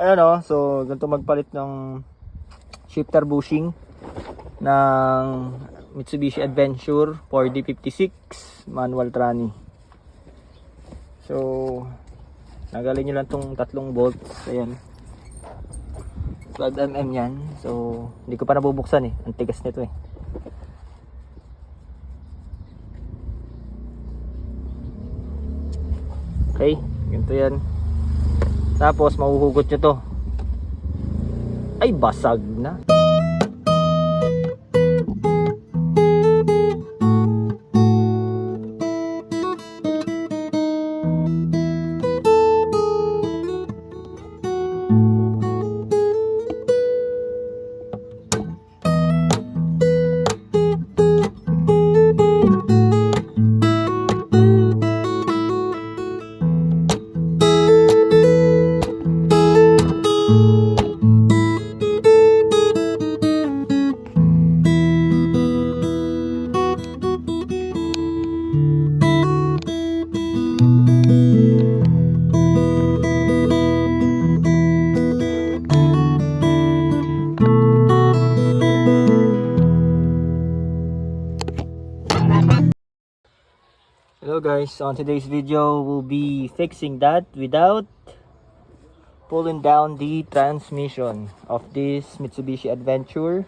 Ayan o, so ganito magpalit ng shifter bushing ng Mitsubishi Adventure 4D56 manual tranny. So nagalin nyo lang tong tatlong bolts. Ayan, 12mm yan. So hindi ko pa nabubuksan eh, ang tigas nito eh. Okay, ganito yan. Tapos mahuhugot nyo to. Ay, basag na. Hello guys, on today's video we'll be fixing that without pulling down the transmission of this Mitsubishi Adventure.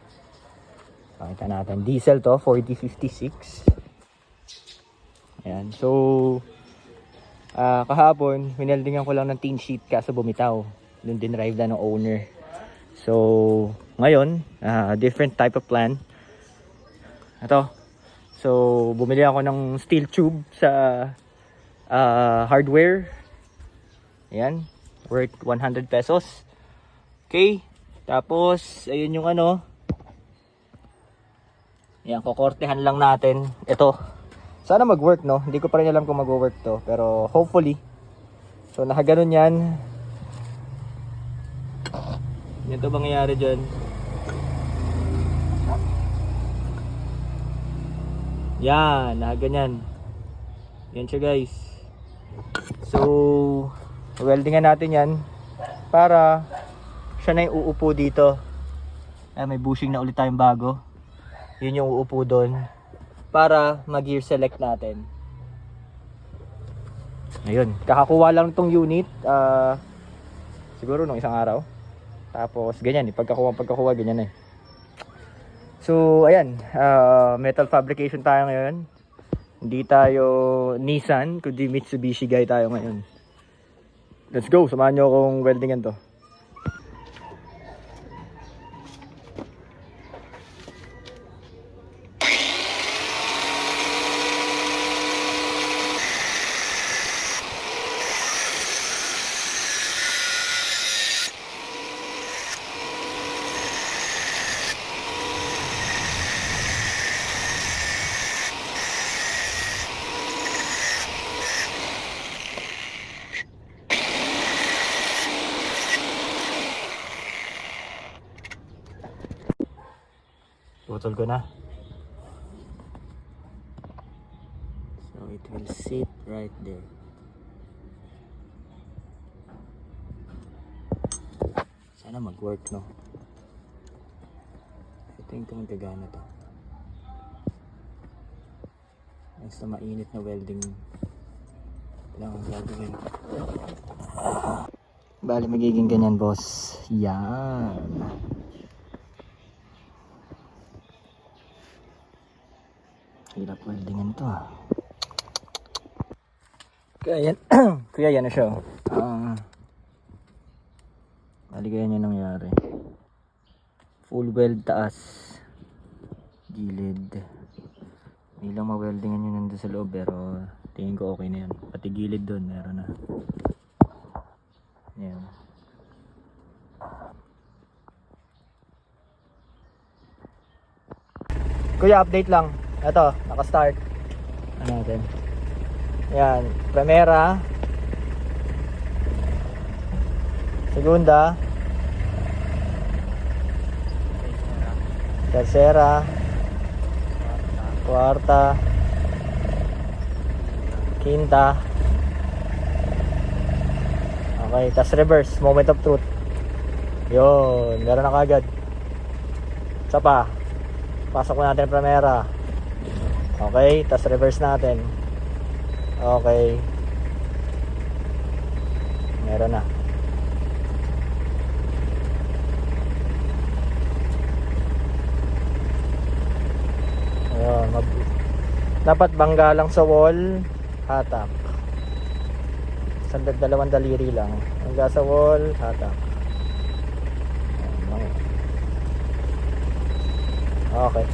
Pakita natin, diesel to, 4D56. Ayan, so kahapon wineldingan ko lang ng tin sheet kaso bumitaw. Doon din drive na ng owner. So ngayon, different type of plan. Ito. So, bumili ako ng steel tube sa hardware. Ayan, worth 100 pesos. Okay, tapos, ayun yung ano. Ayan, kukortehan lang natin. Ito, sana mag-work, no? Hindi ko pa rin alam kung mag-work to, pero hopefully. So, nakaganon yan. Yan to mangyayari dyan. Yan, ganyan. Yan siya guys. So, weldingan natin yan para siya na yung uupo dito. Ay, may bushing na ulit tayong bago. Yun yung uupo doon para mag-gear select natin. Ayun, kakakuha lang tong unit siguro nung isang araw. Tapos ganyan, pagkakuha ganyan eh. So ayan, metal fabrication tayo ngayon. Hindi tayo Nissan, kundi Mitsubishi guy tayo ngayon. Let's go, samahan nyo akong weldingan to. Putol ko na. So it will sit right there. Sana mag-work, no? I think magagana to. Basta mainit na welding lang ang gagawin. Bali magiging ganyan, boss. Yan. Hirap weldingan to Kaya yan, kaya yan na siya. Bali ganyan yung nangyari. Full weld taas, gilid. Hindi lang ma-weldingan yun nandun sa loob, pero tingin ko okay na yan. Pati gilid doon meron na. Yan. Kuya, update lang. Ito, naka-start. Ano natin? Ayan, primera. Segunda. Tercera. Cuarta. Quinta. Okay, tas reverse, moment of truth. Yun, meron na kagad. Isa pa. Pasok na natin primera. Okay, tas reverse natin. Okay. Meron na. Ayun, dapat bangga lang sa wall, hatak. Dalawang daliri lang. Bangga sa wall, hatak. Okay.